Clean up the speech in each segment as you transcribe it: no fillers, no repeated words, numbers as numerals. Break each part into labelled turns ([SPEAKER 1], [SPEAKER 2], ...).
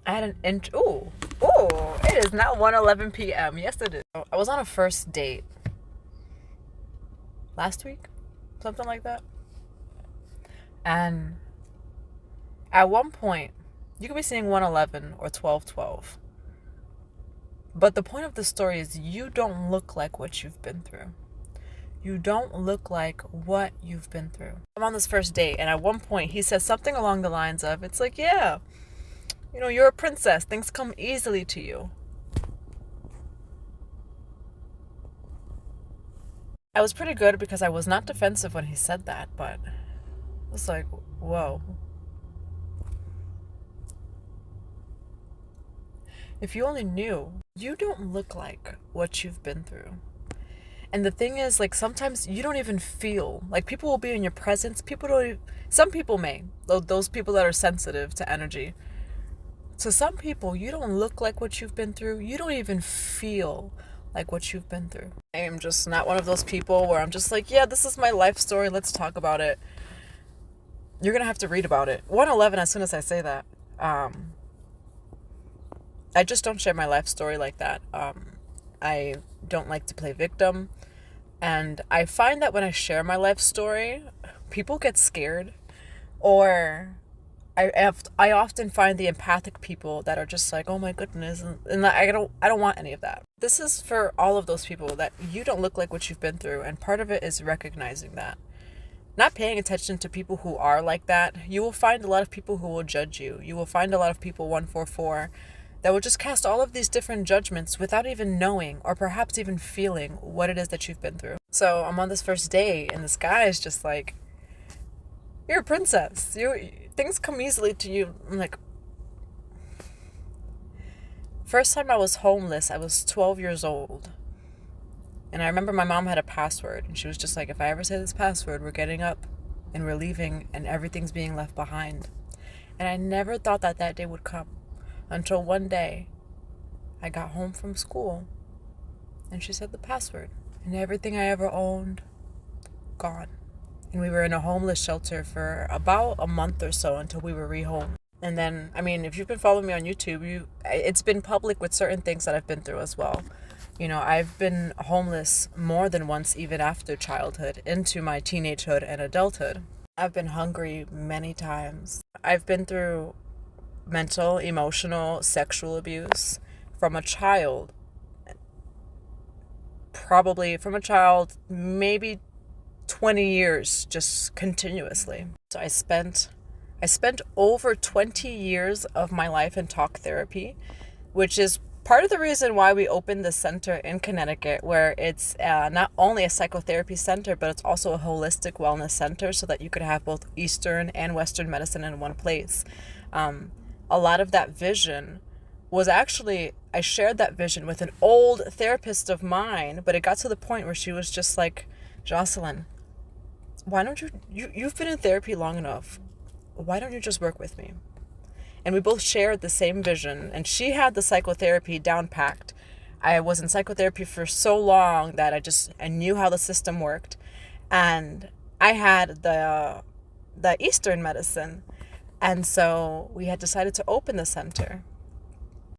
[SPEAKER 1] I had an ooh, it is now 1:11 p.m. Yes, it is. I was on a first date last week, something like that. And at one point, you could be seeing 1:11 or 12:12. But the point of the story is you don't look like what you've been through. You don't look like what you've been through. I'm on this first date, and at one point he says something along the lines of, it's like, yeah, you're a princess. Things come easily to you. I was pretty good because I was not defensive when he said that, but it was like, whoa. If you only knew, you don't look like what you've been through. And the thing is, like, sometimes you don't even feel, like, people will be in your presence. Some people may, those people that are sensitive to energy. So some people, you don't look like what you've been through. You don't even feel like what you've been through. I am just not one of those people where I'm just like, yeah, this is my life story. Let's talk about it. You're going to have to read about it. 1:11, as soon as I say that, I just don't share my life story like that. I don't like to play victim. And I find that when I share my life story, people get scared. Or I often find the empathic people that are just like, oh my goodness. And I don't want any of that. This is for all of those people that you don't look like what you've been through. And part of it is recognizing that. Not paying attention to people who are like that. You will find a lot of people who will judge you. You will find a lot of people 144 that will just cast all of these different judgments without even knowing or perhaps even feeling what it is that you've been through. So I'm on this first date and this guy is just like, you're a princess. Things come easily to you. I'm like, first time I was homeless, I was 12 years old. And I remember my mom had a password and she was just like, if I ever say this password, we're getting up and we're leaving and everything's being left behind. And I never thought that day would come. Until one day, I got home from school, and she said the password, and everything I ever owned, gone. And we were in a homeless shelter for about a month or so until we were rehomed. And then, I mean, if you've been following me on YouTube, it's been public with certain things that I've been through as well. I've been homeless more than once, even after childhood, into my teenagehood and adulthood. I've been hungry many times. I've been through mental, emotional, sexual abuse from a child. Probably from a child, maybe 20 years, just continuously. So I spent over 20 years of my life in talk therapy, which is part of the reason why we opened the center in Connecticut, where it's not only a psychotherapy center, but it's also a holistic wellness center so that you could have both Eastern and Western medicine in one place. A lot of that vision was actually, I shared that vision with an old therapist of mine, but it got to the point where she was just like, Jocelyn, why don't you've been in therapy long enough. Why don't you just work with me? And we both shared the same vision, and she had the psychotherapy down packed. I was in psychotherapy for so long that I knew how the system worked. And I had the Eastern medicine. And so we had decided to open the center.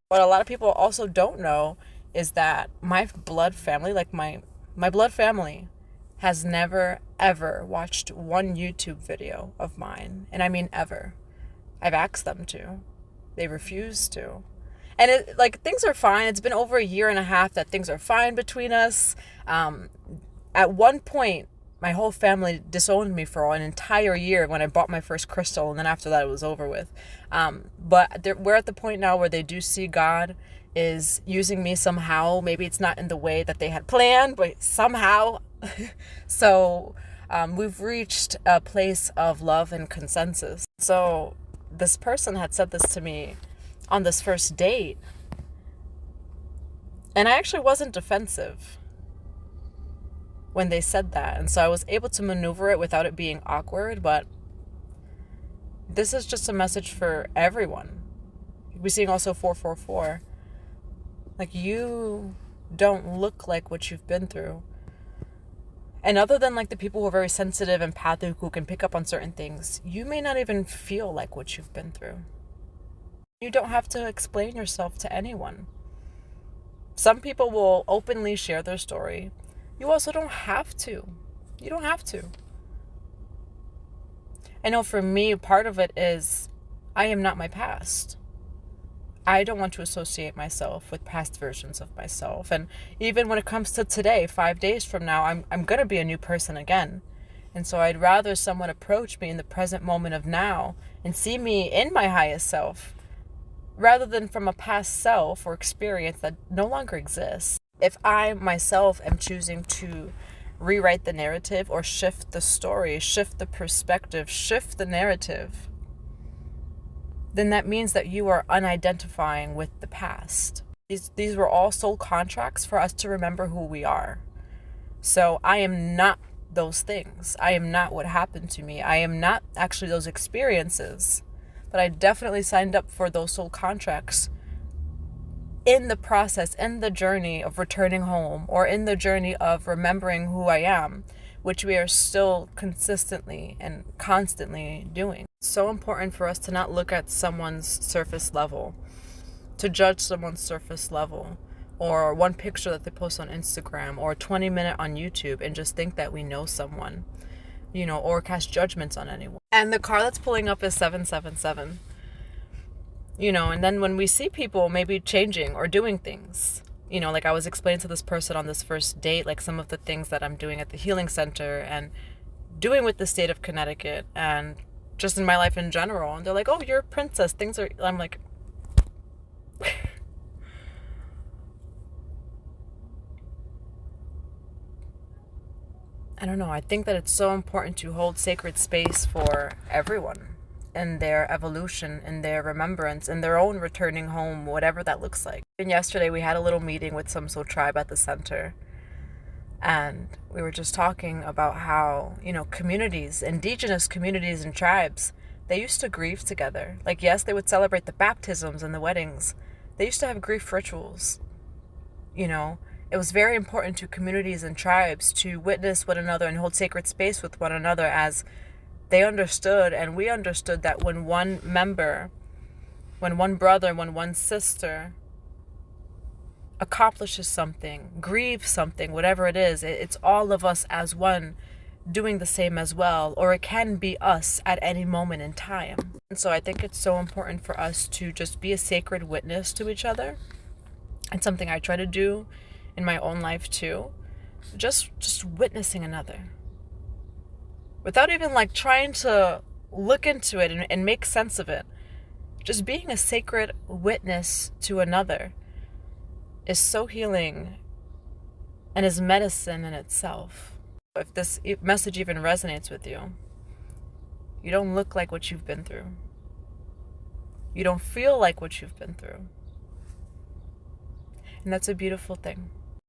[SPEAKER 1] What a lot of people also don't know is that my blood family, like my blood family, has never, ever watched one YouTube video of mine. And I mean ever. I've asked them to. They refuse to. And things are fine. It's been over a year and a half that things are fine between us. At one point, my whole family disowned me for an entire year when I bought my first crystal, and then after that it was over with. But we're at the point now where they do see God is using me somehow. Maybe it's not in the way that they had planned, but somehow. So we've reached a place of love and consensus. So this person had said this to me on this first date, and I actually wasn't defensive when they said that. And so I was able to maneuver it without it being awkward. But this is just a message for everyone. We're seeing also 444. Like, you don't look like what you've been through. And other than like the people who are very sensitive, empathic, who can pick up on certain things, you may not even feel like what you've been through. You don't have to explain yourself to anyone. Some people will openly share their story. You also don't have to. You don't have to. I know for me, part of it is I am not my past. I don't want to associate myself with past versions of myself. And even when it comes to today, 5 days from now, I'm going to be a new person again. And so I'd rather someone approach me in the present moment of now and see me in my highest self, rather than from a past self or experience that no longer exists. If I myself am choosing to rewrite the narrative or shift the story, shift the perspective, shift the narrative, then that means that you are unidentifying with the past. These were all soul contracts for us to remember who we are. So I am not those things. I am not what happened to me. I am not actually those experiences. But I definitely signed up for those soul contracts in the process, in the journey of returning home, or in the journey of remembering who I am, which we are still consistently and constantly doing. It's so important for us to not look at someone's surface level, to judge someone's surface level, or one picture that they post on Instagram, or a 20-minute on YouTube, and just think that we know someone, or cast judgments on anyone. And the car that's pulling up is 777. And then when we see people maybe changing or doing things, like I was explaining to this person on this first date, like some of the things that I'm doing at the healing center and doing with the state of Connecticut and just in my life in general. And they're like, oh, you're a princess. I'm like, I don't know. I think that it's so important to hold sacred space for everyone in their evolution, in their remembrance, in their own returning home, whatever that looks like. And yesterday we had a little meeting with some soul tribe at the center. And we were just talking about how, communities, indigenous communities and tribes, they used to grieve together. Like, yes, they would celebrate the baptisms and the weddings. They used to have grief rituals. It was very important to communities and tribes to witness one another and hold sacred space with one another, as they understood and we understood that when one member, when one brother, when one sister accomplishes something, grieves something, whatever it is, it's all of us as one doing the same as well, or it can be us at any moment in time. And so I think it's so important for us to just be a sacred witness to each other. And something I try to do in my own life too, just witnessing another. Without even trying to look into it and make sense of it. Just being a sacred witness to another is so healing and is medicine in itself. If this message even resonates with you, you don't look like what you've been through. You don't feel like what you've been through. And that's a beautiful thing.